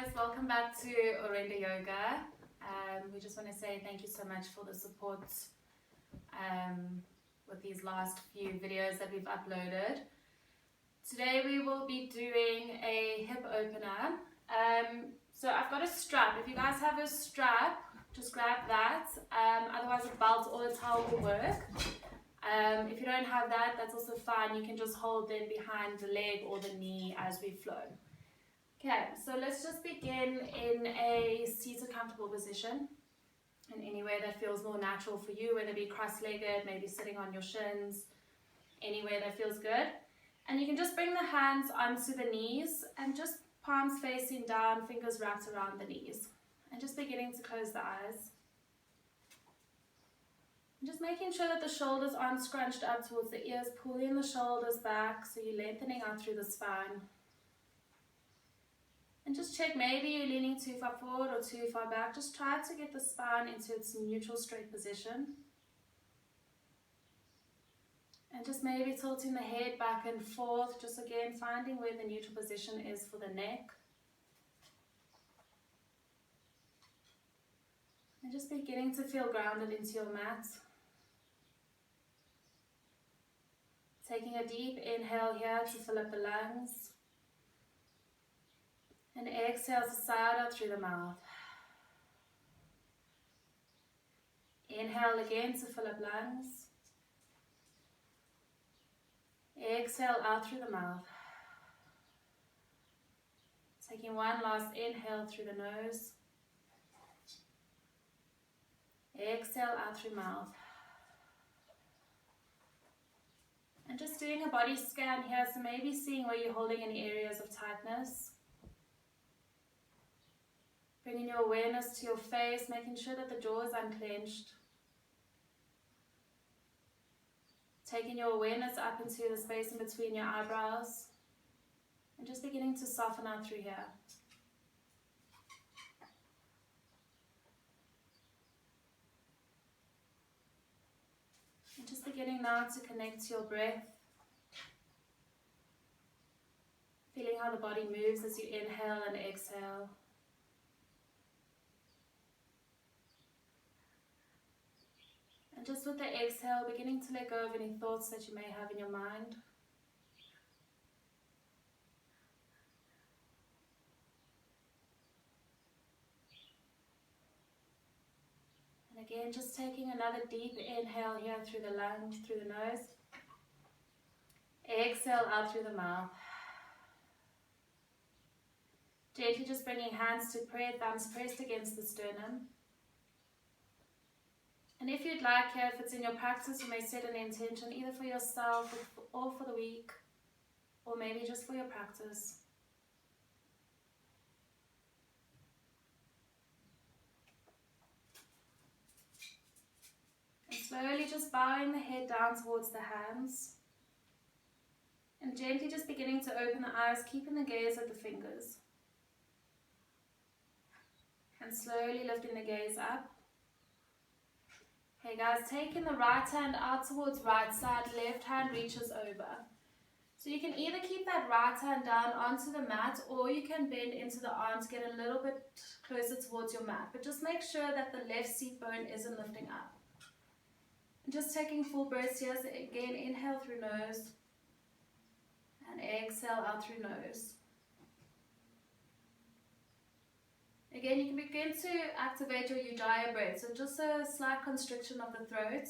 guys, welcome back to Orenda Yoga. We just want to say thank you so much for the support with these last few videos that we've uploaded. Today we will be doing a hip opener. So I've got a strap. If you guys have a strap, just grab that. Otherwise a belt or a towel will work. If you don't have that, that's also fine. You can just hold them behind the leg or the knee as we flow. Okay, so let's just begin in a seated comfortable position in any way that feels more natural for you, whether it be cross-legged, maybe sitting on your shins, any way that feels good. And you can just bring the hands onto the knees and just palms facing down, fingers wrapped around the knees. And just beginning to close the eyes. And just making sure that the shoulders aren't scrunched up towards the ears, pulling the shoulders back so you're lengthening out through the spine. And just check, maybe you're leaning too far forward or too far back. Just try to get the spine into its neutral straight position. And just maybe tilting the head back and forth, just again finding where the neutral position is for the neck. And just beginning to feel grounded into your mat. Taking a deep inhale here to fill up the lungs. And exhale to sigh out through the mouth. Inhale again to fill up lungs. Exhale out through the mouth. Taking one last inhale through the nose. Exhale out through mouth. And just doing a body scan here, so maybe seeing where you're holding any areas of tightness. Bringing your awareness to your face, making sure that the jaw is unclenched. Taking your awareness up into the space in between your eyebrows. And just beginning to soften out through here. And just beginning now to connect to your breath. Feeling how the body moves as you inhale and exhale. And just with the exhale, beginning to let go of any thoughts that you may have in your mind. And again, just taking another deep inhale here through the lungs, through the nose. Exhale out through the mouth. Gently just bringing hands to prayer, thumbs pressed against the sternum. And if you'd like here, if it's in your practice, you may set an intention either for yourself or for the week, or maybe just for your practice. And slowly just bowing the head down towards the hands. And gently just beginning to open the eyes, keeping the gaze at the fingers. And slowly lifting the gaze up. Okay guys, taking the right hand out towards right side, left hand reaches over. So you can either keep that right hand down onto the mat, or you can bend into the arms, get a little bit closer towards your mat. But just make sure that the left seat bone isn't lifting up. And just taking full breaths here, so again inhale through nose, and exhale out through nose. Again, you can begin to activate your Ujjayi breath, so just a slight constriction of the throat.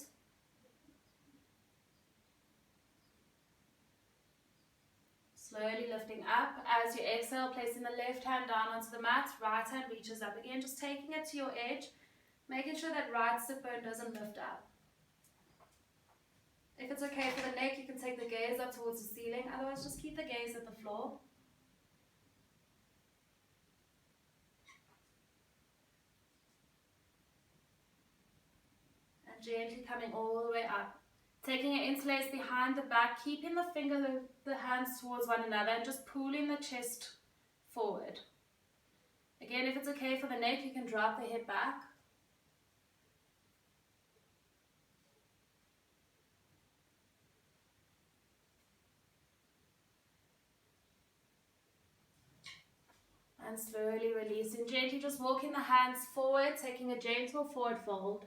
Slowly lifting up. As you exhale, placing the left hand down onto the mat, right hand reaches up. Again, just taking it to your edge, making sure that right sit bone doesn't lift up. If it's okay for the neck, you can take the gaze up towards the ceiling, otherwise just keep the gaze at the floor. Gently coming all the way up. Taking an interlace behind the back, keeping the hands towards one another and just pulling the chest forward. Again, if it's okay for the neck, you can drop the head back. And and slowly releasing. Gently just walking the hands forward, taking a gentle forward fold.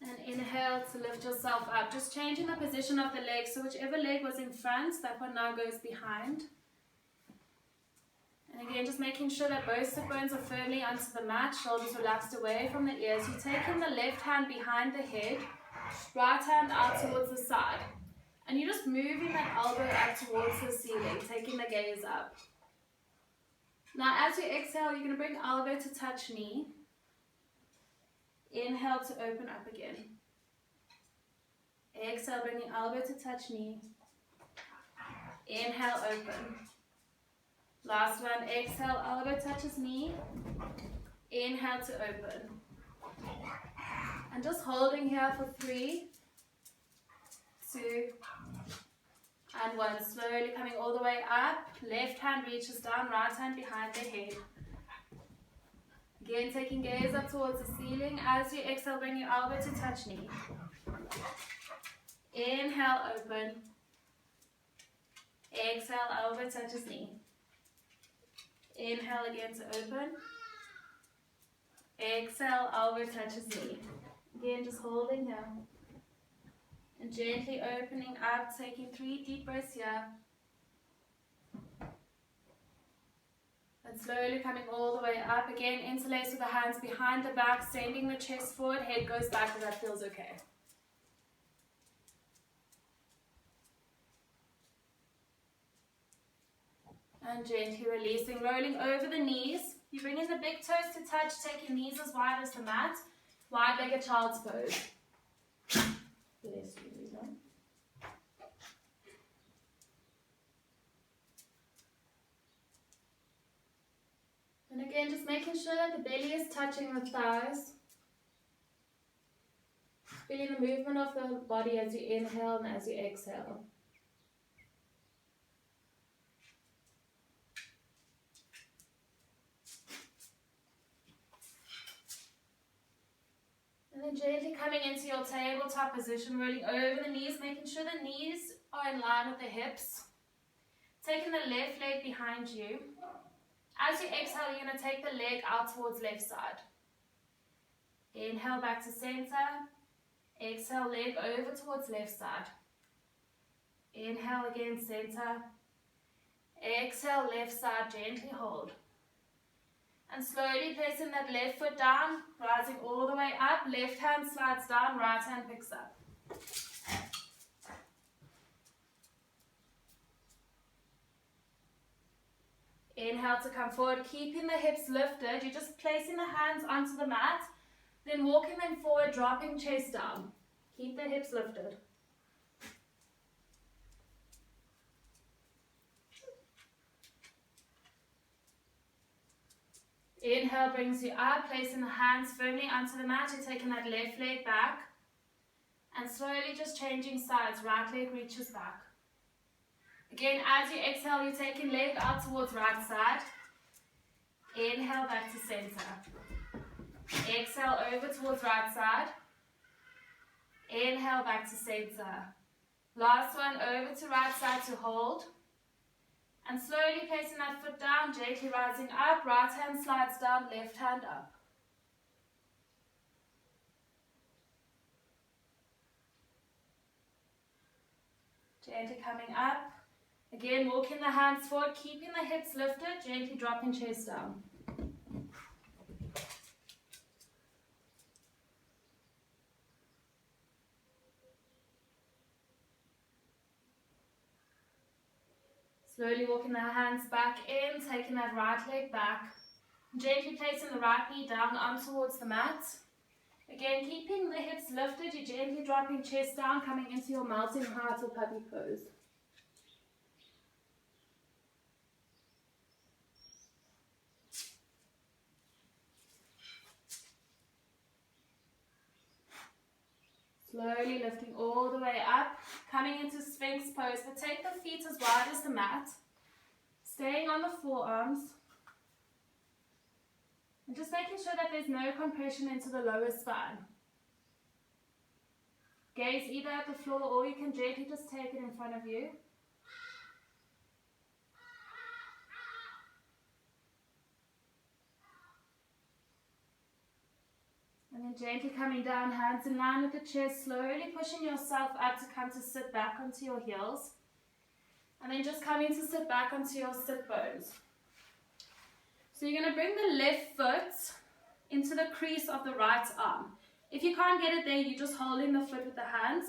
And inhale to lift yourself up. Just changing the position of the legs. So whichever leg was in front, that one now goes behind. And again, just making sure that both sit bones are firmly onto the mat, shoulders relaxed away from the ears. You're taking the left hand behind the head, right hand out towards the side. And you're just moving that elbow up towards the ceiling, taking the gaze up. Now as you exhale, you're going to bring elbow to touch knee. Inhale to open up again. Exhale, bringing elbow to touch knee. Inhale, open. Last one, exhale, elbow touches knee. Inhale to open. And just holding here for 3, 2, and 1. Slowly coming all the way up. Left hand reaches down, right hand behind the head. Again, taking gaze up towards the ceiling. As you exhale, bring your elbow to touch knee. Inhale, open. Exhale, elbow touches knee. Inhale again to open. Exhale, elbow touches knee. Again, just holding here. And gently opening up, taking 3 deep breaths here. And slowly coming all the way up. Again, interlace with the hands behind the back, sending the chest forward, head goes back if that feels okay. And gently releasing, rolling over the knees. You bring in the big toes to touch, take your knees as wide as the mat. Wide-legged child's pose. Bless you, Lisa. And again, just making sure that the belly is touching the thighs. Feeling the movement of the body as you inhale and as you exhale. And then gently coming into your tabletop position, rolling over the knees, making sure the knees are in line with the hips. Taking the left leg behind you. As you exhale, you're going to take the leg out towards left side. Inhale back to center. Exhale, leg over towards left side. Inhale again, center. Exhale, left side, gently hold. And slowly placing that left foot down, rising all the way up. Left hand slides down, right hand picks up. Inhale to come forward, keeping the hips lifted. You're just placing the hands onto the mat, then walking them forward, dropping chest down. Keep the hips lifted. Inhale brings you up, placing the hands firmly onto the mat. You're taking that left leg back. And slowly just changing sides. Right leg reaches back. Again, as you exhale, you're taking leg out towards right side. Inhale back to center. Exhale over towards right side. Inhale back to center. Last one, over to right side to hold. And slowly placing that foot down, gently rising up. Right hand slides down, left hand up. Gently coming up. Again, walking the hands forward, keeping the hips lifted, gently dropping chest down. Slowly walking the hands back in, taking that right leg back. Gently placing the right knee down on towards the mat. Again, keeping the hips lifted, you're gently dropping chest down, coming into your melting heart or puppy pose. Slowly lifting all the way up, coming into Sphinx pose, but take the feet as wide as the mat, staying on the forearms, and just making sure that there's no compression into the lower spine. Gaze either at the floor or you can gently just take it in front of you. And then gently coming down, hands in line with the chest, slowly pushing yourself up to come to sit back onto your heels. And then just coming to sit back onto your sit bones. So you're going to bring the left foot into the crease of the right arm. If you can't get it there, you just hold in the foot with the hands.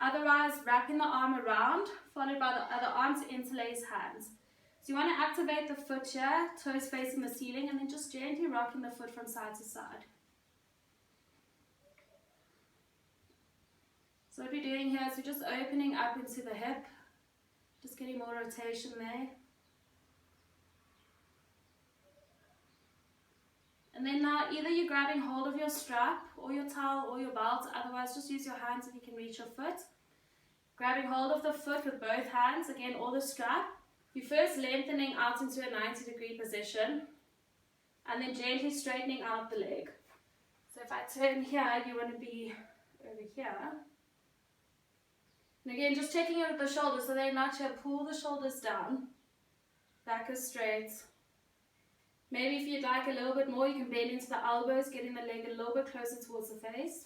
Otherwise, wrapping the arm around, followed by the other arm to interlace hands. So you want to activate the foot here, toes facing the ceiling, and then just gently rocking the foot from side to side. So what we're doing here is we're just opening up into the hip, just getting more rotation there. And then now either you're grabbing hold of your strap or your towel or your belt, otherwise just use your hands if you can reach your foot. Grabbing hold of the foot with both hands, again, or the strap. You're first lengthening out into a 90-degree position and then gently straightening out the leg. So if I turn here, you want to be over here. And again, just checking it with the shoulders so they're not here. Pull the shoulders down, back is straight. Maybe if you'd like a little bit more, you can bend into the elbows, getting the leg a little bit closer towards the face.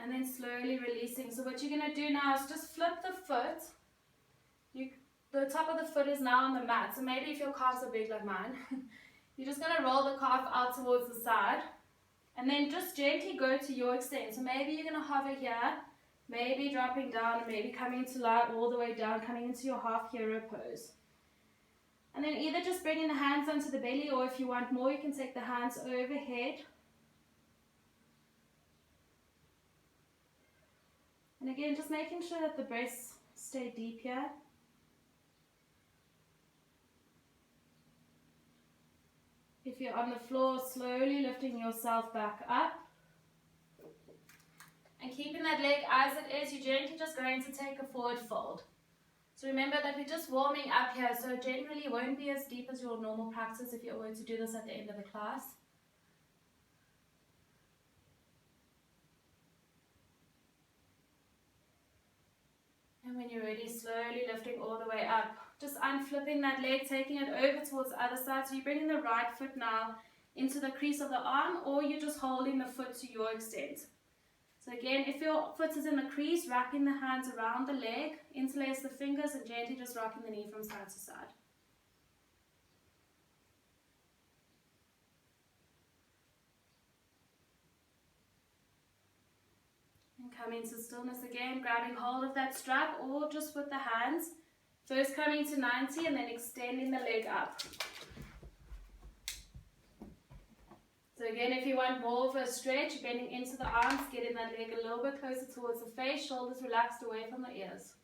And then slowly releasing. So what you're going to do now is just flip the foot. The top of the foot is now on the mat. So maybe if your calves are big like mine, you're just going to roll the calf out towards the side. And then just gently go to your extent. So maybe you're going to hover here. Maybe dropping down, maybe coming to lie all the way down, coming into your half hero pose. And then either just bringing the hands onto the belly, or if you want more, you can take the hands overhead. And again, just making sure that the breasts stay deep here. If you're on the floor, slowly lifting yourself back up. And keeping that leg as it is, you're gently just going to take a forward fold. So remember that we're just warming up here, so generally it won't be as deep as your normal practice if you were to do this at the end of the class. And when you're ready, slowly lifting all the way up. Just unflipping that leg, taking it over towards the other side. So you're bringing the right foot now into the crease of the arm, or you're just holding the foot to your extent. So again, if your foot is in the crease, wrapping the hands around the leg, interlace the fingers and gently just rocking the knee from side to side. And coming to stillness again, grabbing hold of that strap or just with the hands. First coming to 90 and then extending the leg up. So again, if you want more of a stretch, bending into the arms, getting that leg a little bit closer towards the face, shoulders relaxed away from the ears.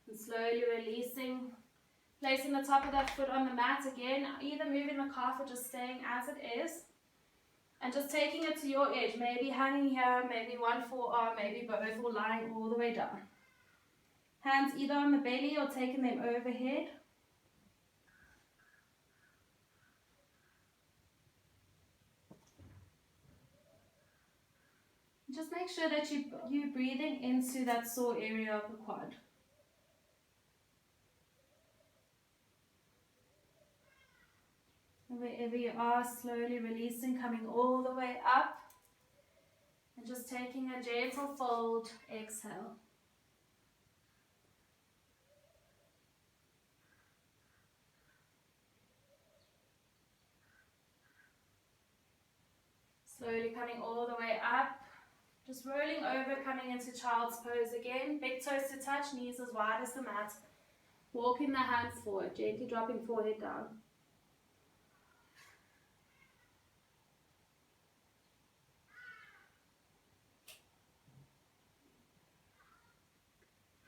And slowly releasing, placing the top of that foot on the mat again, either moving the calf or just staying as it is. And just taking it to your edge, maybe hanging here, maybe one forearm, maybe both, or lying all the way down. Hands either on the belly or taking them overhead. Just make sure that you're breathing into that sore area of the quad. And wherever you are, slowly releasing, coming all the way up. And just taking a gentle fold, exhale. Slowly coming all the way up, just rolling over, coming into child's pose again. Big toes to touch, knees as wide as the mat. Walking the hands forward, gently dropping forehead down.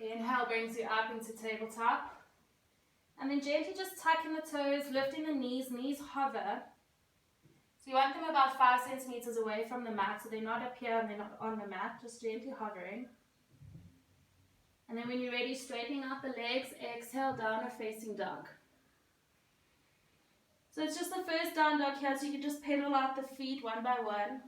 Inhale brings you up into tabletop. And then gently just tucking the toes, lifting the knees hover. So you want them about 5 centimeters away from the mat, so they're not up here and they're not on the mat, just gently hovering. And then when you're ready, straightening out the legs, exhale, downward facing dog. So it's just the first down dog here, so you can just pedal out the feet one by one.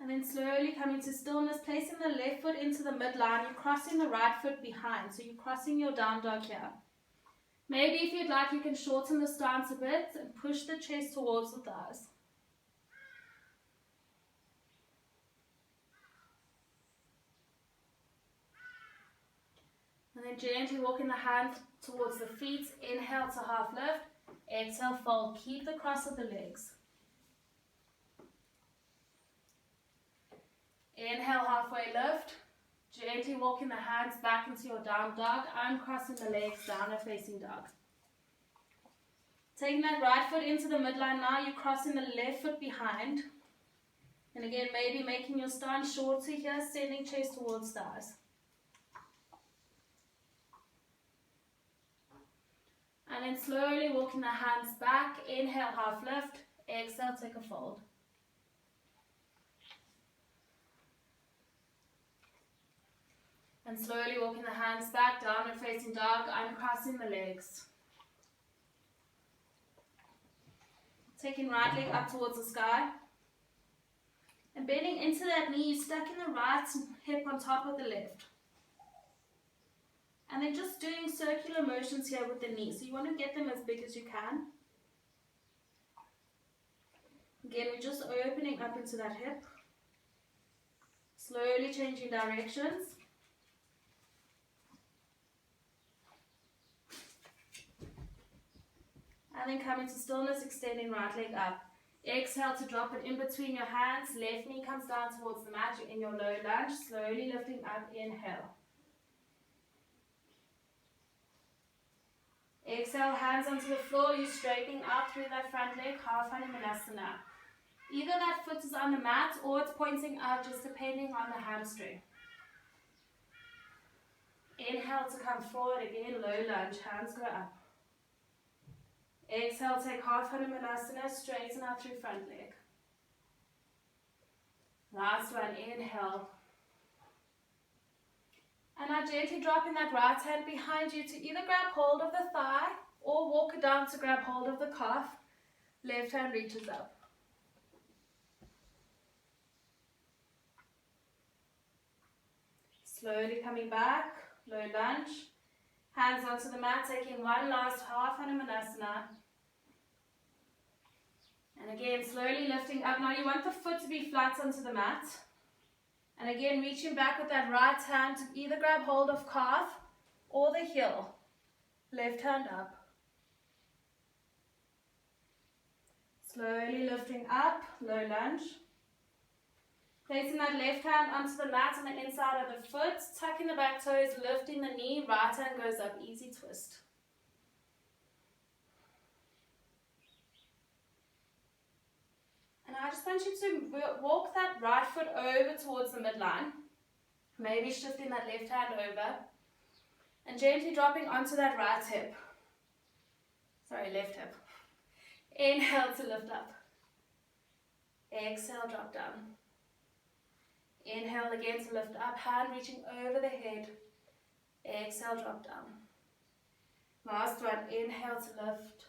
And then slowly coming to stillness, placing the left foot into the midline, you're crossing the right foot behind, so you're crossing your down dog here. Maybe if you'd like, you can shorten the stance a bit and push the chest towards the thighs. And then gently walking the hands towards the feet, inhale to half lift, exhale, fold, keep the cross of the legs. Inhale, halfway lift, gently walking the hands back into your down dog, uncrossing the legs, downward facing dog. Taking that right foot into the midline now, you're crossing the left foot behind. And again, maybe making your stance shorter here, sending chest towards thighs. And then slowly walking the hands back, inhale, half lift, exhale, take a fold. And slowly walking the hands back, downward facing dog, uncrossing the legs. Taking right leg up towards the sky. And bending into that knee, stacking the right hip on top of the left. And then just doing circular motions here with the knee. So you want to get them as big as you can. Again, we're just opening up into that hip. Slowly changing directions. And then coming to stillness, extending right leg up. Exhale to drop it in between your hands. Left knee comes down towards the mat. You're in your low lunge. Slowly lifting up. Inhale. Exhale, hands onto the floor. You're straightening out through that front leg. Half Hanumanasana. Either that foot is on the mat or it's pointing out, just depending on the hamstring. Inhale to come forward. Again, low lunge. Hands go up. Exhale, take half Hanumanasana, straighten out through front leg. Last one, inhale. And now gently dropping that right hand behind you to either grab hold of the thigh or walk it down to grab hold of the calf. Left hand reaches up. Slowly coming back, low lunge. Hands onto the mat, taking one last half Hanumanasana. And again, slowly lifting up. Now you want the foot to be flat onto the mat. And again, reaching back with that right hand to either grab hold of calf or the heel. Left hand up. Slowly lifting up, low lunge. Placing that left hand onto the mat on the inside of the foot, tucking the back toes, lifting the knee, right hand goes up, easy twist. And I just want you to walk that right foot over towards the midline, maybe shifting that left hand over, and gently dropping onto that right hip. Sorry, left hip. Inhale to lift up. Exhale, drop down. Inhale again to lift up, hand reaching over the head. Exhale, drop down. Last one, inhale to lift.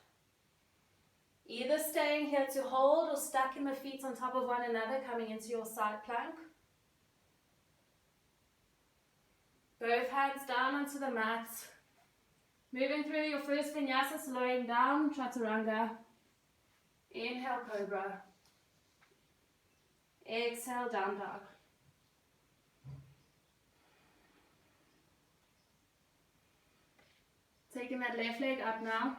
Either staying here to hold or stacking the feet on top of one another, coming into your side plank. Both hands down onto the mat. Moving through your first vinyasa, slowing down, chaturanga. Inhale, cobra. Exhale, down dog. Taking that left leg up now.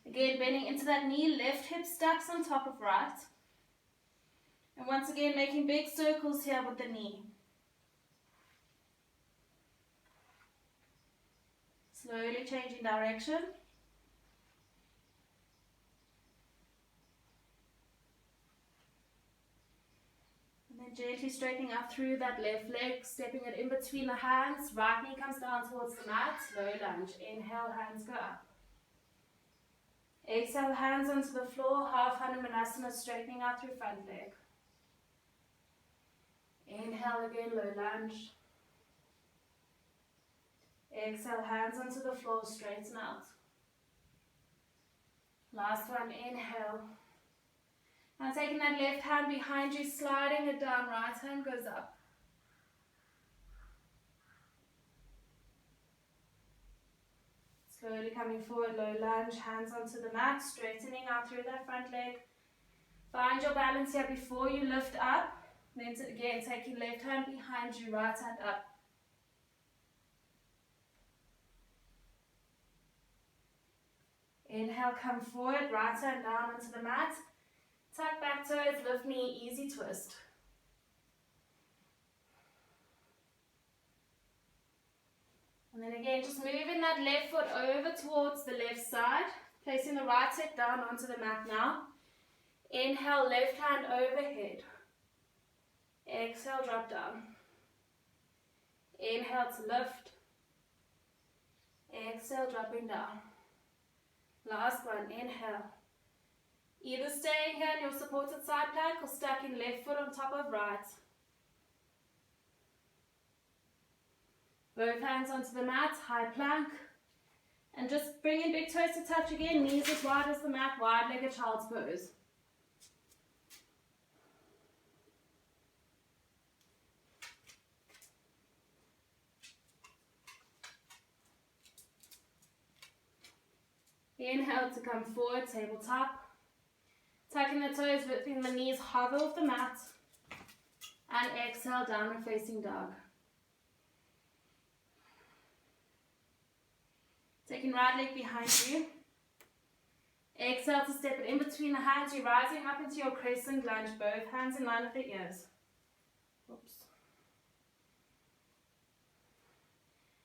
Again, bending into that knee, left hip stacks on top of right. And once again, making big circles here with the knee. Slowly changing direction. And then gently straightening up through that left leg, stepping it in between the hands. Right knee comes down towards the mat, low lunge. Inhale, hands go up. Exhale, hands onto the floor, half Hanumanasana, straightening out through front leg. Inhale again, low lunge. Exhale, hands onto the floor, straighten out. Last one, inhale. Now taking that left hand behind you, sliding it down, right hand goes up. Slowly coming forward, low lunge, hands onto the mat, straightening out through that front leg. Find your balance here before you lift up. Then again, taking left hand behind you, right hand up. Inhale, come forward, right hand down onto the mat. Tuck back toes, lift knee, easy twist. And then again, just moving that left foot over towards the left side. Placing the right hip down onto the mat now. Inhale, left hand overhead. Exhale, drop down. Inhale to lift. Exhale, dropping down. Last one, inhale. Either staying here in your supported side plank or stacking left foot on top of right. Both hands onto the mat, high plank. And just bring in big toes to touch again, knees as wide as the mat, wide-legged child's pose. Inhale to come forward, tabletop. Tucking the toes, lifting the knees, hover off the mat. And exhale, downward facing dog. Taking right leg behind you. Exhale to step it in between the hands. You're rising up into your crescent lunge, both hands in line with the ears. Oops.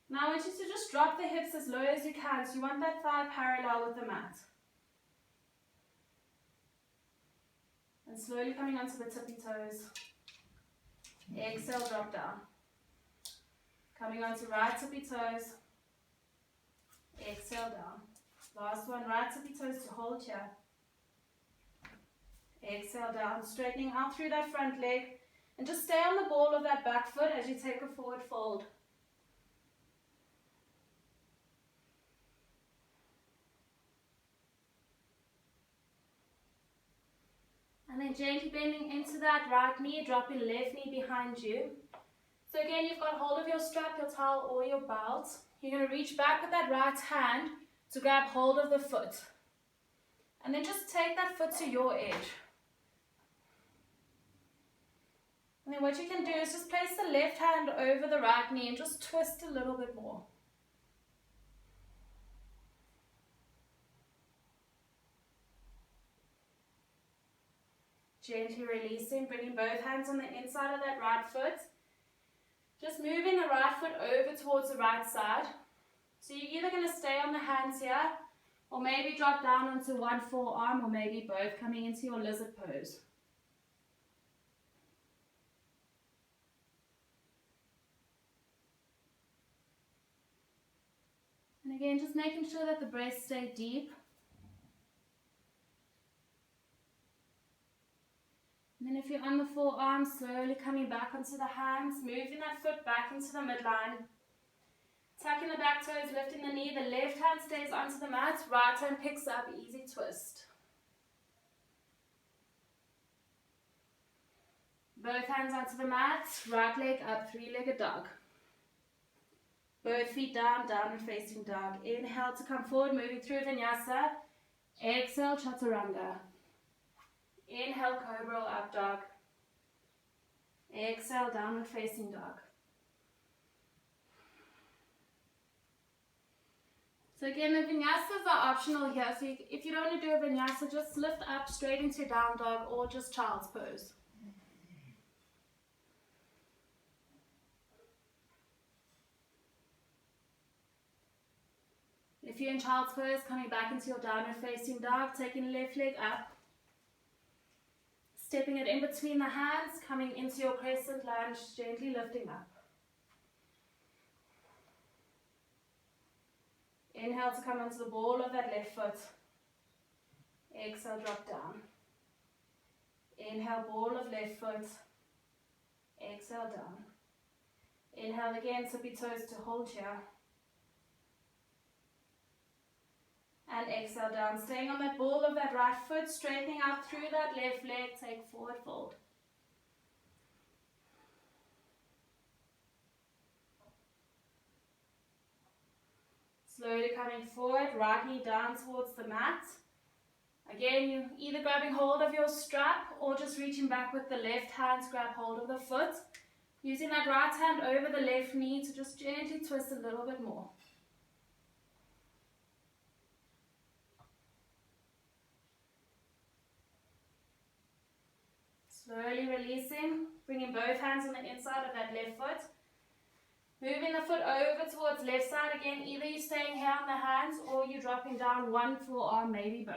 Now I want you to just drop the hips as low as you can. So you want that thigh parallel with the mat. And slowly coming onto the tippy toes. Exhale, drop down. Coming onto right tippy toes. Exhale down. Last one, right tippy toes to hold here. Exhale down, straightening out through that front leg. And just stay on the ball of that back foot as you take a forward fold. And then gently bending into that right knee, dropping left knee behind you. So again, you've got hold of your strap, your towel, or your belt. You're going to reach back with that right hand to grab hold of the foot. And then just take that foot to your edge. And then what you can do is just place the left hand over the right knee and just twist a little bit more. Gently releasing, bringing both hands on the inside of that right foot. Just moving the right foot over towards the right side. So you're either going to stay on the hands here, or maybe drop down onto one forearm, or maybe both, coming into your lizard pose. And again, just making sure that the breaths stay deep. And then if you're on the forearms, slowly coming back onto the hands, moving that foot back into the midline. Tucking the back toes, lifting the knee, the left hand stays onto the mat, right hand picks up, easy twist. Both hands onto the mat, right leg up, three-legged dog. Both feet down, downward facing dog. Inhale to come forward, moving through vinyasa. Exhale, chaturanga. Inhale, cobra or up dog. Exhale, downward facing dog. So again, the vinyasas are optional here. So if you don't want to do a vinyasa, just lift up straight into down dog or just child's pose. If you're in child's pose, coming back into your downward facing dog, taking left leg up. Stepping it in between the hands, coming into your crescent lunge, gently lifting up. Inhale to come onto the ball of that left foot. Exhale, drop down. Inhale, ball of left foot. Exhale, down. Inhale again, tippy toes to hold here. And exhale down, staying on that ball of that right foot, straightening out through that left leg, take forward fold. Slowly coming forward, right knee down towards the mat. Again, you're either grabbing hold of your strap or just reaching back with the left hand to grab hold of the foot. Using that right hand over the left knee to just gently twist a little bit more. Slowly releasing, bringing both hands on the inside of that left foot. Moving the foot over towards left side again. Either you're staying here on the hands or you're dropping down one forearm, maybe both.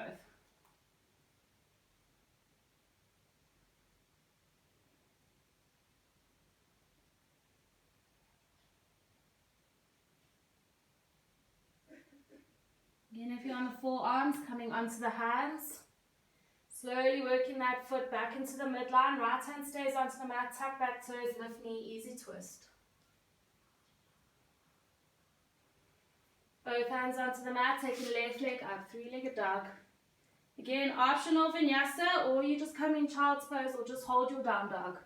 Again, if you're on the forearms, coming onto the hands. Slowly working that foot back into the midline. Right hand stays onto the mat, tuck back toes, lift knee, easy twist. Both hands onto the mat, taking left leg up, three-legged dog. Again, optional vinyasa, or you just come in child's pose or just hold your down dog.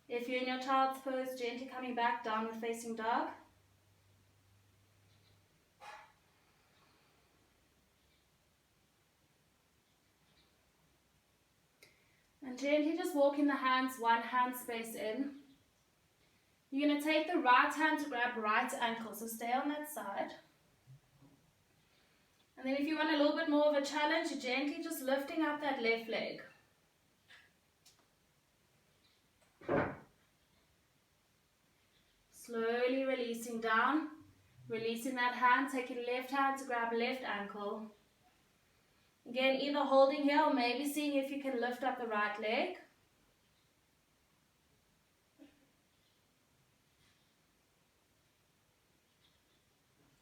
If you're in your child's pose, gently coming back, downward facing dog. And gently just walking the hands, one hand space in. You're going to take the right hand to grab right ankle, so stay on that side. And then if you want a little bit more of a challenge, you're gently just lifting up that left leg. Slowly releasing down, releasing that hand, taking left hand to grab left ankle. Again, either holding here or maybe seeing if you can lift up the right leg.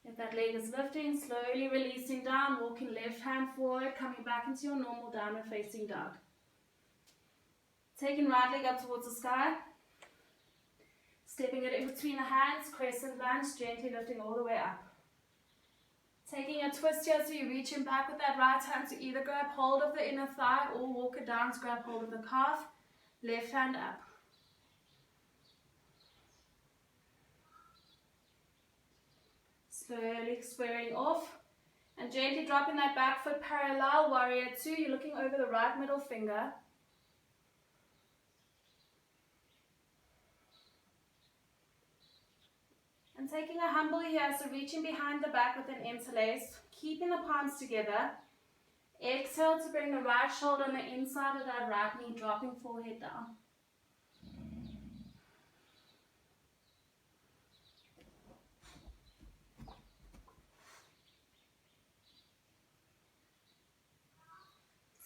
If that leg is lifting, slowly releasing down, walking left hand forward, coming back into your normal downward facing dog. Taking right leg up towards the sky. Stepping it in between the hands, crescent lunge, gently lifting all the way up. Taking a twist here, so you're reaching back with that right hand to either grab hold of the inner thigh or walk it down to grab hold of the calf. Left hand up. Slowly squaring off and gently dropping that back foot parallel, warrior two. You're looking over the right middle finger. And taking a humble here, so reaching behind the back with an interlace, keeping the palms together. Exhale to bring the right shoulder on the inside of that right knee, dropping forehead down.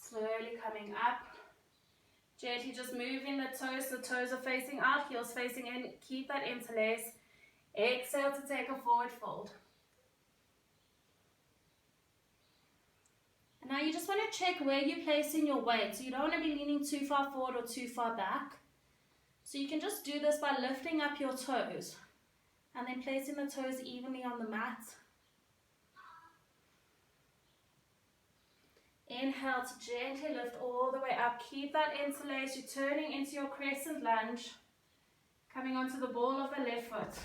Slowly coming up. Gently just moving the toes are facing out, heels facing in, keep that interlace. Exhale to take a forward fold. And now you just want to check where you're placing your weight. So you don't want to be leaning too far forward or too far back. So you can just do this by lifting up your toes and then placing the toes evenly on the mat. Inhale to gently lift all the way up. Keep that interlace. You're turning into your crescent lunge. Coming onto the ball of the left foot.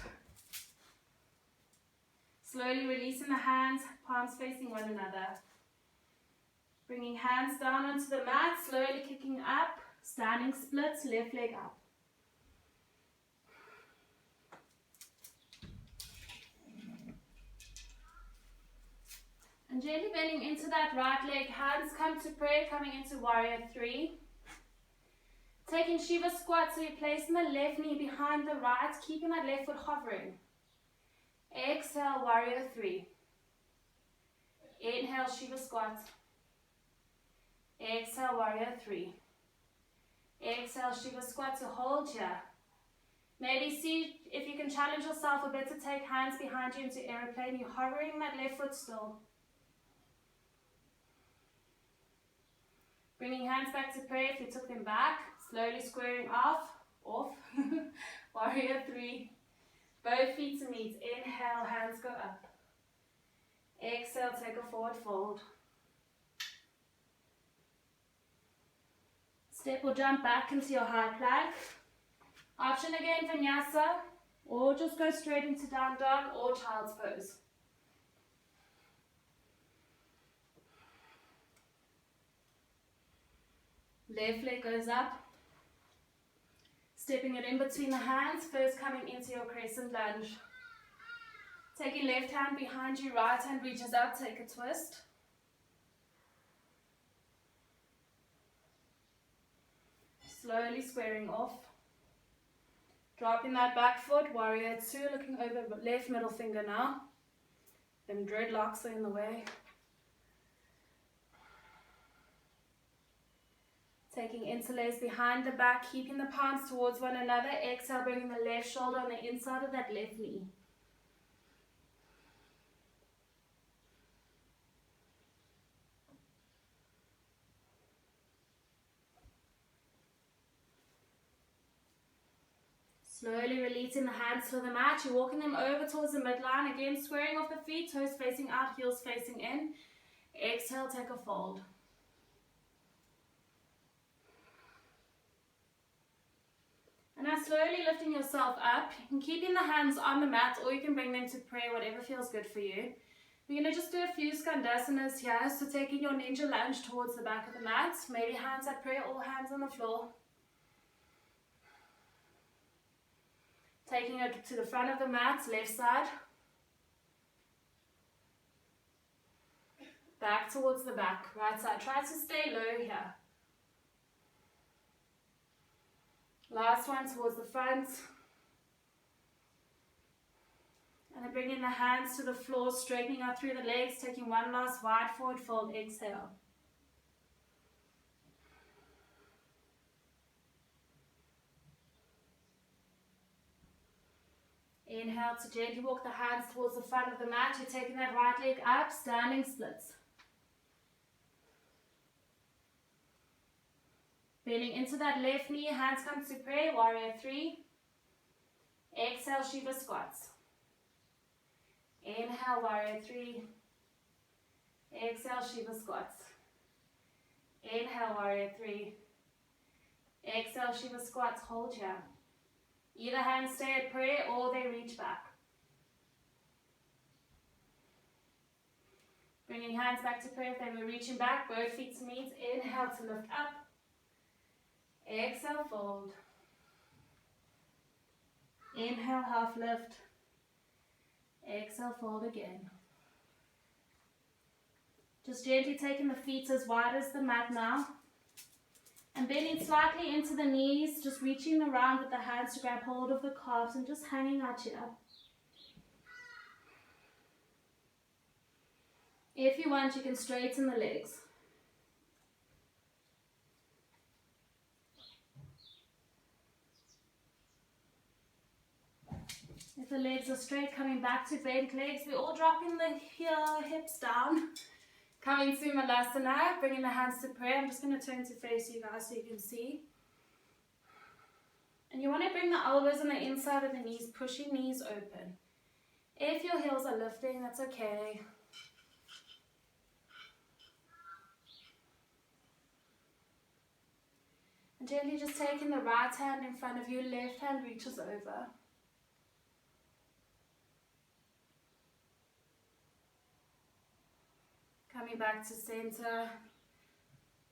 Slowly releasing the hands, palms facing one another. Bringing hands down onto the mat, slowly kicking up, standing splits, left leg up. And gently bending into that right leg, hands come to prayer, coming into warrior three. Taking Shiva squat, so you're placing the left knee behind the right, keeping that left foot hovering. Exhale, warrior three. Inhale, Shiva squat. Exhale, warrior three. Exhale, Shiva squat to hold here. Maybe see if you can challenge yourself a bit to take hands behind you into aeroplane. You're hovering that left foot still. Bringing hands back to prayer if you took them back. Slowly squaring off. Warrior three. Both feet to meet. Inhale, hands go up. Exhale, take a forward fold. Step or jump back into your high plank. Option again, vinyasa, or just go straight into down dog or child's pose. Left leg goes up. Stepping it in between the hands, first coming into your crescent lunge. Taking left hand behind you, right hand reaches up, take a twist. Slowly squaring off. Dropping that back foot, warrior two, looking over left middle finger now. Them dreadlocks are in the way. Taking interlace behind the back, keeping the palms towards one another. Exhale, bringing the left shoulder on the inside of that left knee. Slowly releasing the hands to the mat. You're walking them over towards the midline. Again, squaring off the feet, toes facing out, heels facing in. Exhale, take a fold. And now slowly lifting yourself up. You can keep the hands on the mat or you can bring them to prayer, whatever feels good for you. We're going to just do a few Skandasanas here. So taking your ninja lunge towards the back of the mat. Maybe hands at prayer or hands on the floor. Taking it to the front of the mat, left side. Back towards the back, right side. Try to stay low here. Last one towards the front. And then bringing the hands to the floor, straightening out through the legs, taking one last wide forward fold, exhale. Inhale to gently walk the hands towards the front of the mat. You're taking that right leg up, standing splits. Bending into that left knee, hands come to prayer, warrior three. Exhale, Shiva squats. Inhale, warrior three. Exhale, Shiva squats. Inhale, warrior three. Exhale, Shiva squats, hold here. Either hand stay at prayer or they reach back. Bringing hands back to prayer if they were reaching back, both feet to meet. Inhale to lift up. Exhale, fold. Inhale, half lift. Exhale, fold again. Just gently taking the feet as wide as the mat now. And bending slightly into the knees, just reaching around with the hands to grab hold of the calves and just hanging out here. If you want, you can straighten the legs. If the legs are straight, coming back to bent legs, we're all dropping the hips down. Coming to Malasana, bringing the hands to prayer. I'm just going to turn to face you guys so you can see. And you want to bring the elbows on the inside of the knees, pushing knees open. If your heels are lifting, that's okay. And gently just taking the right hand in front of you, left hand reaches over. Coming back to center,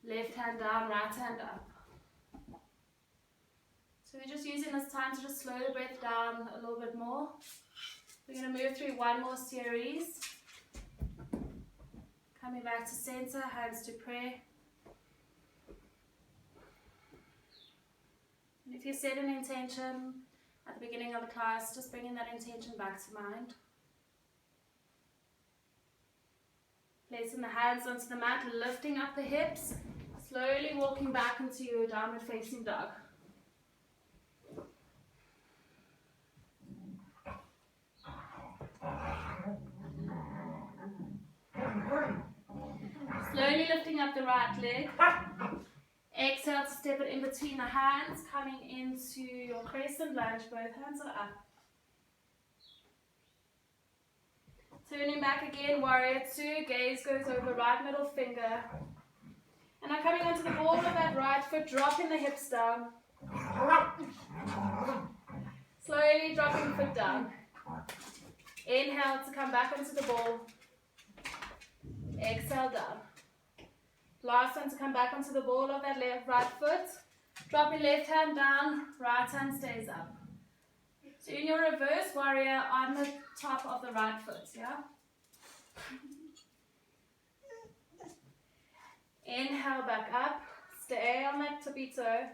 left hand down, right hand up. So we're just using this time to just slow the breath down a little bit more. We're going to move through one more series. Coming back to center, hands to prayer. And if you set an intention at the beginning of the class, just bringing that intention back to mind. Placing the hands onto the mat, lifting up the hips, slowly walking back into your downward facing dog. Slowly lifting up the right leg. Exhale to step it in between the hands, coming into your crescent lunge. Both hands are up. Turning back again, warrior two. Gaze goes over right middle finger. And I'm coming onto the ball of that right foot, dropping the hips down. Slowly dropping the foot down. Inhale to come back onto the ball. Exhale down. Last one to come back onto the ball of that right foot. Dropping left hand down, right hand stays up. So in your reverse warrior on the top of the right foot, yeah? Inhale back up, stay on that tippy toe.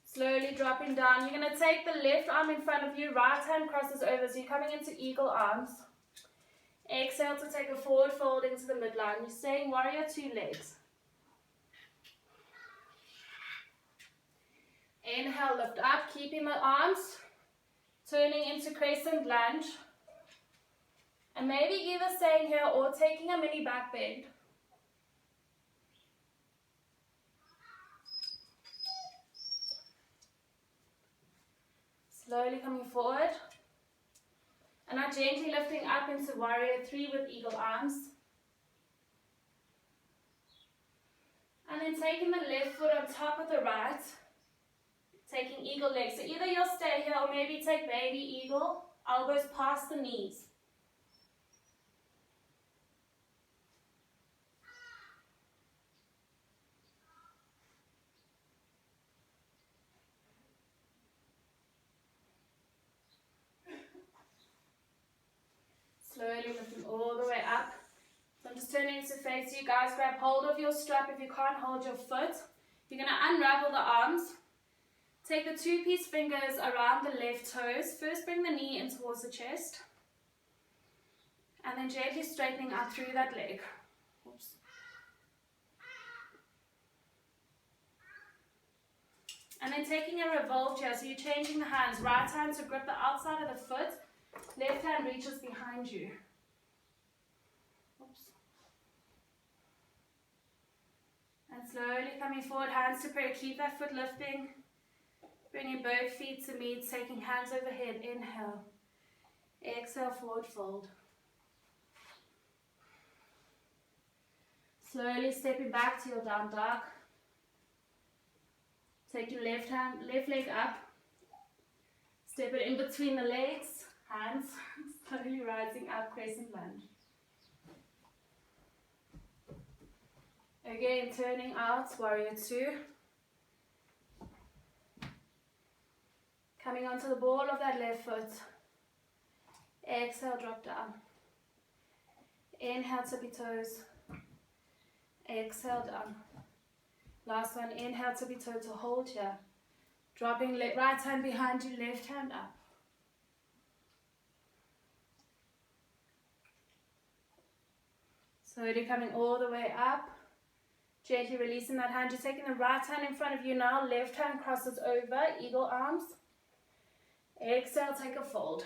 Slowly dropping down. You're going to take the left arm in front of you, right hand crosses over, so you're coming into eagle arms. Exhale to take a forward fold into the midline. You're staying warrior two legs. Inhale, lift up, keeping the arms, turning into crescent lunge. And maybe either staying here or taking a mini back bend. Slowly coming forward. And now gently lifting up into warrior three with eagle arms. And then taking the left foot on top of the right. Taking eagle legs. So either you'll stay here or maybe take baby eagle. Elbows past the knees. Slowly lifting all the way up. So I'm just turning to face you guys. Grab hold of your strap if you can't hold your foot. You're going to unravel the arms. Take the two-piece fingers around the left toes. First bring the knee in towards the chest. And then gently straightening out through that leg. Oops. And then taking a revolve here. So you're changing the hands. Right hand to grip the outside of the foot. Left hand reaches behind you. Oops. And slowly coming forward, hands to prayer. Keep that foot lifting. Bringing both feet to meet, taking hands overhead. Inhale. Exhale, forward fold. Slowly stepping back to your down dog. Take your left leg up. Step it in between the legs. Hands slowly rising up, crescent lunge. Again, turning out, warrior two. Coming onto the ball of that left foot. Exhale, drop down. Inhale, tippy toes. Exhale, down. Last one, inhale, tippy toe to hold here. Dropping right hand behind you, left hand up. Slowly coming all the way up. Gently releasing that hand. You're taking the right hand in front of you now. Left hand crosses over. Eagle arms. Exhale, take a fold.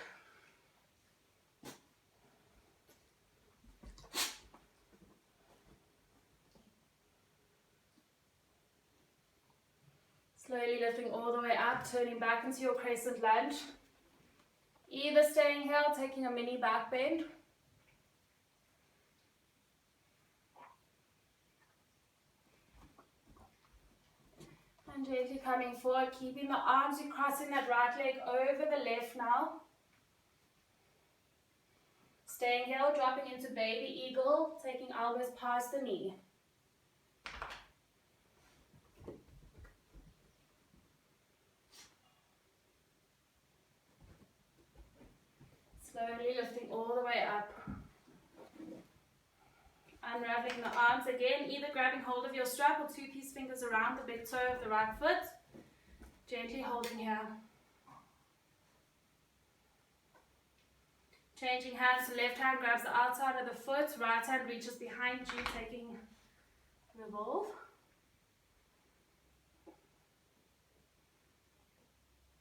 Slowly lifting all the way up. Turning back into your crescent lunge. Either staying here or taking a mini back bend. And gently coming forward, keeping the arms, you're crossing that right leg over the left now. Staying here, dropping into baby eagle, taking elbows past the knee. Slowly lifting all the way up. Unraveling the arms again, either grabbing hold of your strap or two-piece fingers around the big toe of the right foot. Gently holding here. Changing hands, so left hand grabs the outside of the foot, right hand reaches behind you, taking revolve.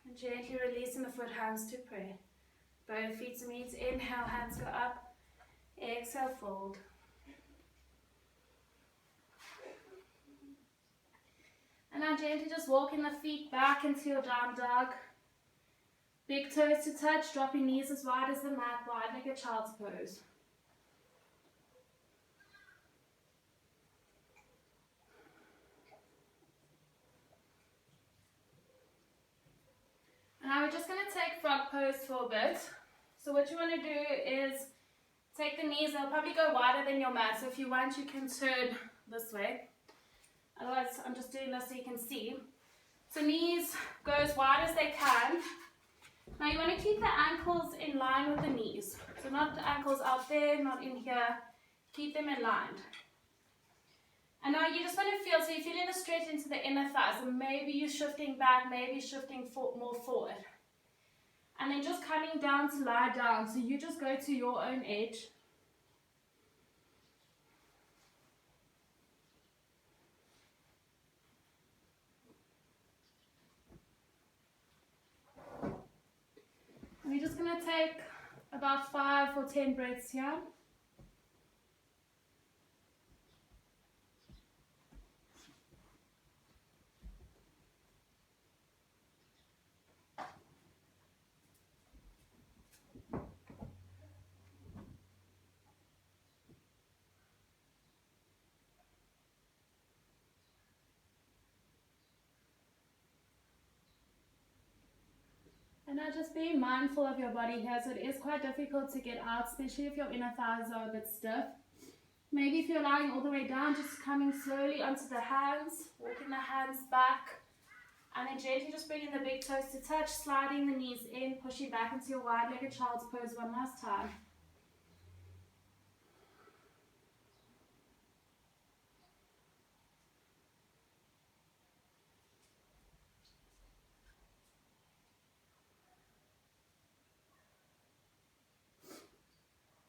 And gently releasing the foot, hands to prayer. Both feet to meet, inhale, hands go up, exhale, fold. And now gently just walking the feet back into your down dog. Big toes to touch, dropping knees as wide as the mat, wide-legged child's pose. And now we're just going to take frog pose for a bit. So what you want to do is take the knees, they'll probably go wider than your mat. So if you want, you can turn this way. Otherwise, I'm just doing this so you can see. So knees go as wide as they can. Now you want to keep the ankles in line with the knees. So not the ankles out there, not in here. Keep them in line. And now you just want to feel, so you're feeling a stretch into the inner thighs. So maybe you're shifting back, maybe shifting more forward. And then just coming down to lie down. So you just go to your own edge. We're just going to take about 5 or 10 breaths here. And now just being mindful of your body here, so it is quite difficult to get out, especially if your inner thighs are a bit stiff. Maybe if you're lying all the way down, just coming slowly onto the hands, walking the hands back, and then gently just bringing the big toes to touch, sliding the knees in, pushing back into your wide-legged child's pose one last time.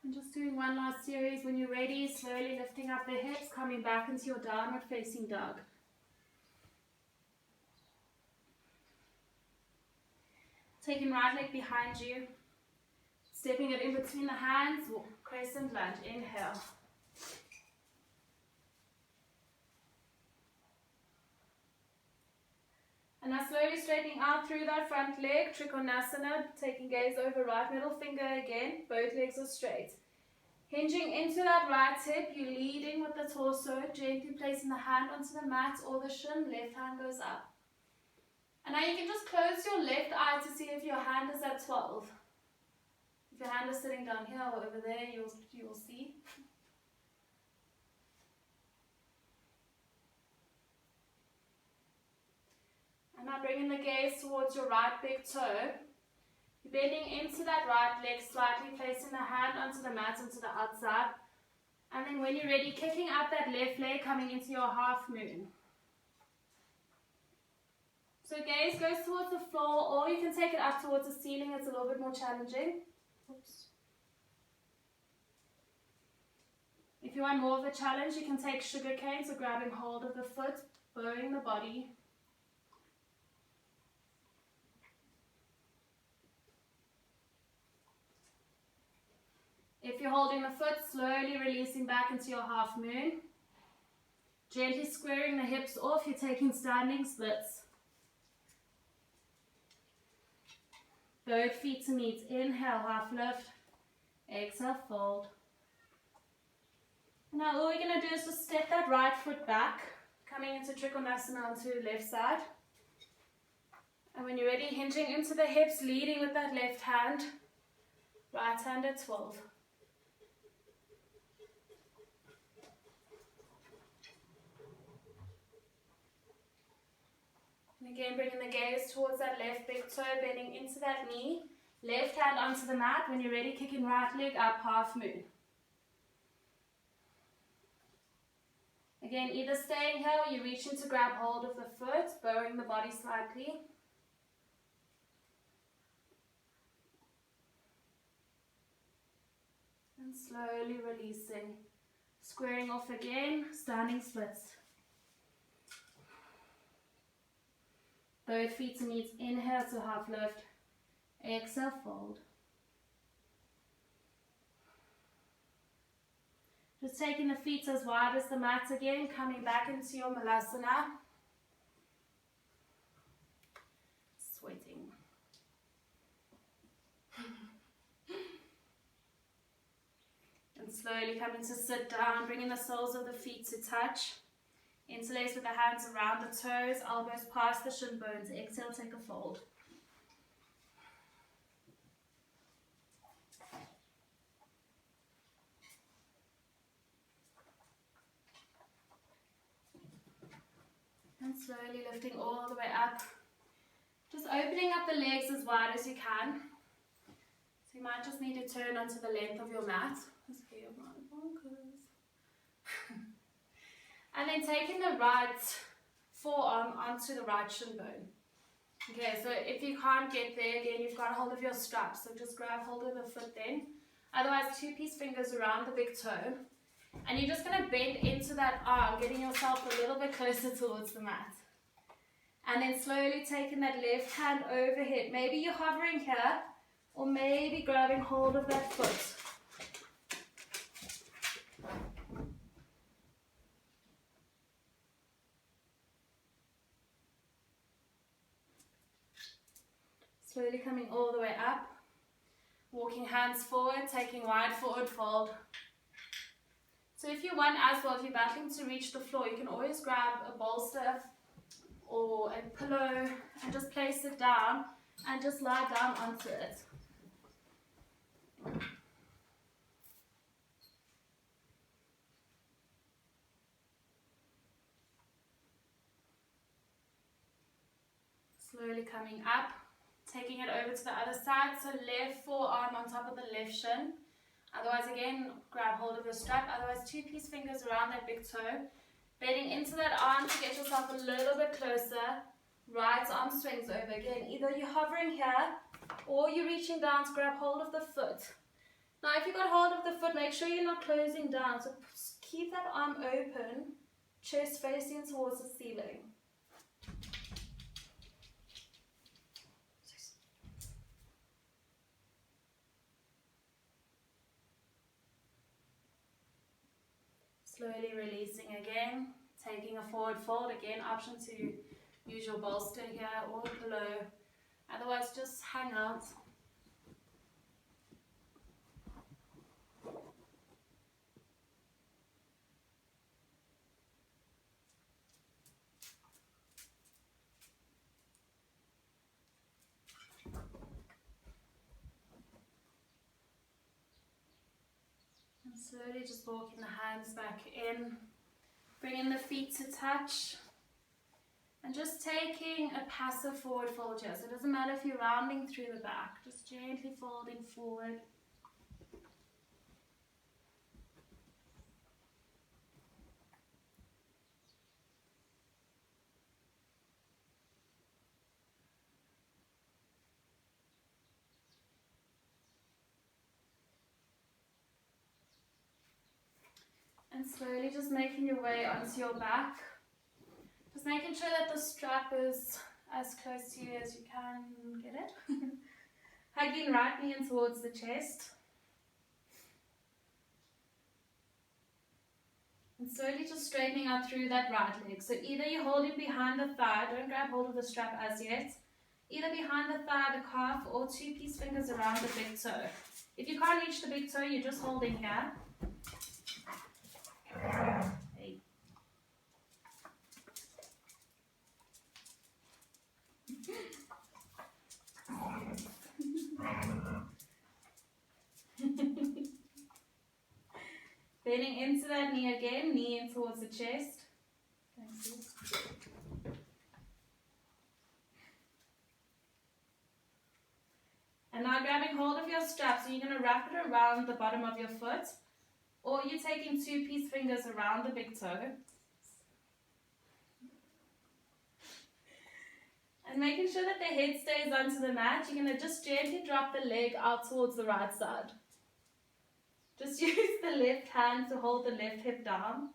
And just doing one last series. When you're ready, slowly lifting up the hips, coming back into your downward facing dog. Taking right leg behind you, stepping it in between the hands, crescent lunge, inhale. And now slowly straightening out through that front leg, Trikonasana, taking gaze over right middle finger again, both legs are straight. Hinging into that right hip, you're leading with the torso, gently placing the hand onto the mat or the shin, left hand goes up. And now you can just close your left eye to see if your hand is at 12. If your hand is sitting down here or over there, you'll see. And now bringing the gaze towards your right big toe. You're bending into that right leg slightly, placing the hand onto the mat, onto the outside. And then when you're ready, kicking up that left leg, coming into your half moon. So gaze goes towards the floor, or you can take it up towards the ceiling. It's a little bit more challenging. Oops. If you want more of a challenge, you can take sugar cane, so grabbing hold of the foot, bowing the body. If you're holding the foot, slowly releasing back into your half moon. Gently squaring the hips off, you're taking standing splits. Both feet to meet. Inhale, half lift. Exhale, fold. Now all we're going to do is just step that right foot back, coming into Trikonasana onto left side. And when you're ready, hinging into the hips, leading with that left hand. Right hand at 12. And again, bringing the gaze towards that left big toe, bending into that knee. Left hand onto the mat. When you're ready, kicking right leg up, half moon. Again, either staying here or you're reaching to grab hold of the foot, bowing the body slightly. And slowly releasing. Squaring off again, standing splits. Both feet to meet, inhale to half lift, exhale, fold. Just taking the feet as wide as the mat again, coming back into your Malasana. Sweating. And slowly coming to sit down, bringing the soles of the feet to touch. Interlace with the hands around the toes, elbows past the shin bones. Exhale, take a fold. And slowly lifting all the way up. Just opening up the legs as wide as you can. So you might just need to turn onto the length of your mat. And then taking the right forearm onto the right shin bone. Okay, so if you can't get there, again, you've got hold of your strap. So just grab hold of the foot then. Otherwise, two-piece fingers around the big toe. And you're just going to bend into that arm, getting yourself a little bit closer towards the mat. And then slowly taking that left hand overhead. Maybe you're hovering here, or maybe grabbing hold of that foot. Slowly coming all the way up. Walking hands forward, taking wide forward fold. So if you want as well, if you're battling to reach the floor, you can always grab a bolster or a pillow and just place it down and just lie down onto it. Slowly coming up, taking it over to the other side. So left forearm on top of the left shin. Otherwise, again, grab hold of your strap. Otherwise, two-piece fingers around that big toe. Bending into that arm to get yourself a little bit closer. Right arm swings over. Again, either you're hovering here or you're reaching down to grab hold of the foot. Now, if you got hold of the foot, make sure you're not closing down. So keep that arm open, chest facing towards the ceiling. Slowly releasing again, taking a forward fold. Again, option to use your bolster here or pillow. Otherwise, just hang out. And slowly just walking the hands back in, bringing the feet to touch. And just taking a passive forward fold here. So it doesn't matter if you're rounding through the back, just gently folding forward. And slowly just making your way onto your back. Just making sure that the strap is as close to you as you can get it. Hugging right knee in towards the chest. And slowly just straightening out through that right leg. So either you hold it behind the thigh, don't grab hold of the strap as yet. Either behind the thigh, the calf, or two-piece fingers around the big toe. If you can't reach the big toe, you're just holding here. Hey. Bending into that knee again, knee in towards the chest. Thank you. And now grabbing hold of your strap, so you're going to wrap it around the bottom of your foot, or you're taking two-piece fingers around the big toe. And making sure that the head stays onto the mat, you're going to just gently drop the leg out towards the right side. Just use the left hand to hold the left hip down.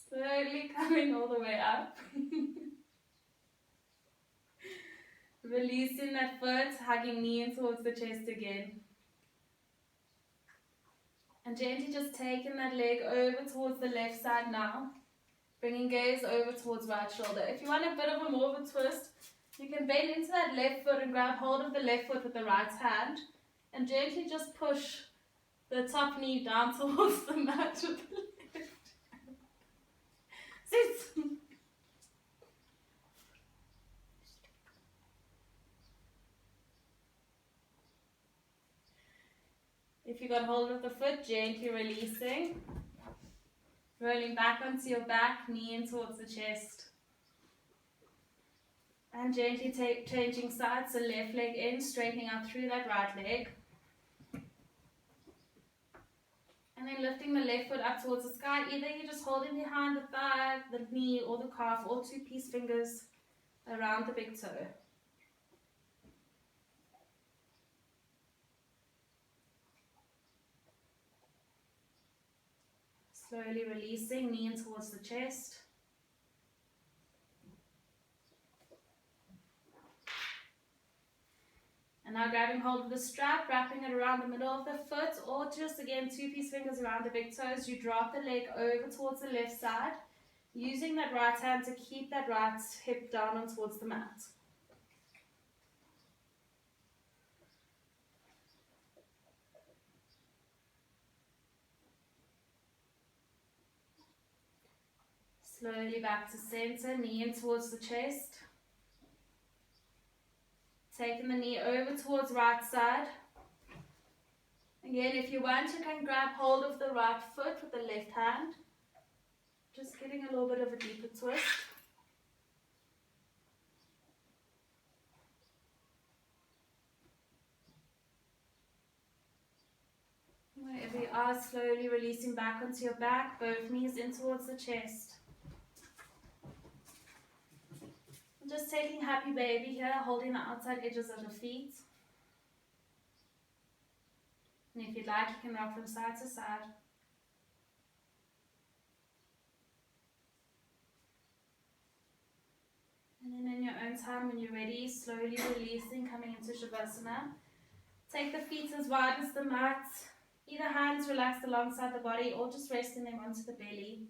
Slowly coming all the way up. Releasing that foot, hugging knee in towards the chest again. And gently just taking that leg over towards the left side now. Bringing gaze over towards right shoulder. If you want a bit of a more of a twist, you can bend into that left foot and grab hold of the left foot with the right hand. And gently just push the top knee down towards the mat with the left hand. Sit! If you got hold of the foot, gently releasing. Rolling back onto your back, knee in towards the chest. And gently changing sides, so left leg in, straightening up through that right leg. And then lifting the left foot up towards the sky. Either you're just holding behind the thigh, the knee, or the calf, or two-piece fingers around the big toe. Slowly releasing, knee in towards the chest. And now grabbing hold of the strap, wrapping it around the middle of the foot, or just again, two-piece fingers around the big toes. You drop the leg over towards the left side, using that right hand to keep that right hip down on towards the mat. Slowly back to center, knee in towards the chest. Taking the knee over towards right side. Again, if you want, you can grab hold of the right foot with the left hand. Just getting a little bit of a deeper twist. Wherever you are, slowly releasing back onto your back, both knees in towards the chest. Just taking happy baby here, holding the outside edges of the feet. And if you'd like, you can rock from side to side. And then in your own time, when you're ready, slowly releasing, coming into Shavasana. Take the feet as wide as the mat. Either hands relaxed alongside the body or just resting them onto the belly.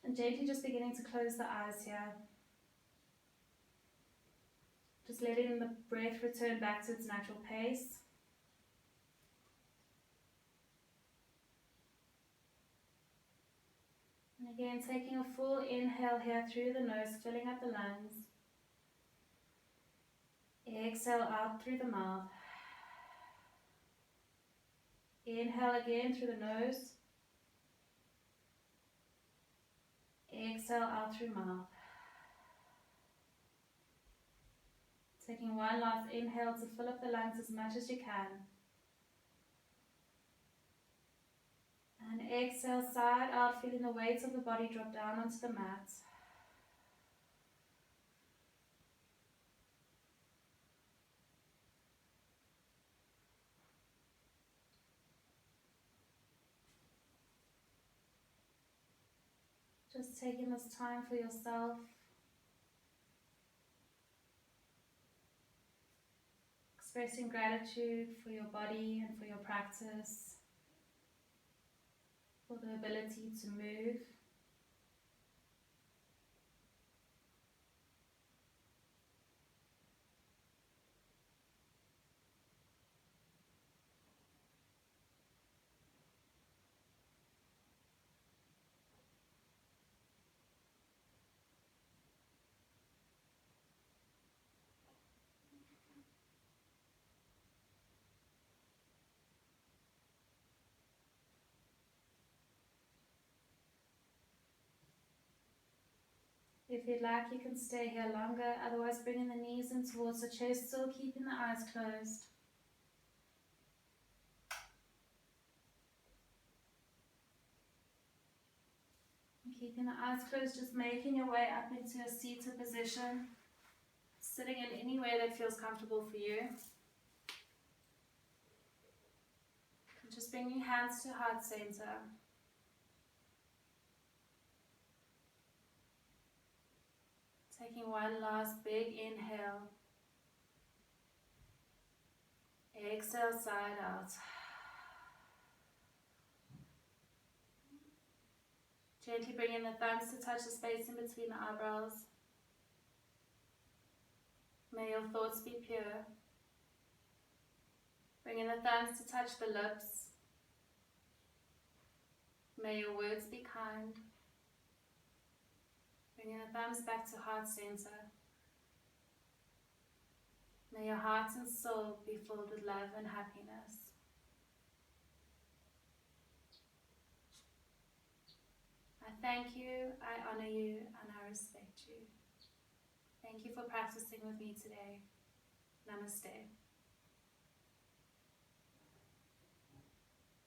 And gently just beginning to close the eyes here. Just letting the breath return back to its natural pace. And again, taking a full inhale here through the nose, filling up the lungs. Exhale out through the mouth. Inhale again through the nose. Exhale out through mouth. Taking one last inhale to fill up the lungs as much as you can. And exhale side out, feeling the weight of the body drop down onto the mat. Just taking this time for yourself. Expressing gratitude for your body and for your practice, for the ability to move. If you'd like, you can stay here longer, otherwise bringing the knees in towards the chest, still keeping the eyes closed. Keeping the eyes closed, just making your way up into a seated position, sitting in any way that feels comfortable for you. And just bringing hands to heart center. Taking one last big inhale. Exhale, side out. Gently bringing the thumbs to touch the space in between the eyebrows. May your thoughts be pure. Bringing the thumbs to touch the lips. May your words be kind. Bringing the thumbs back to heart center. May your heart and soul be filled with love and happiness. I thank you, I honor you, and I respect you. Thank you for practicing with me today. Namaste.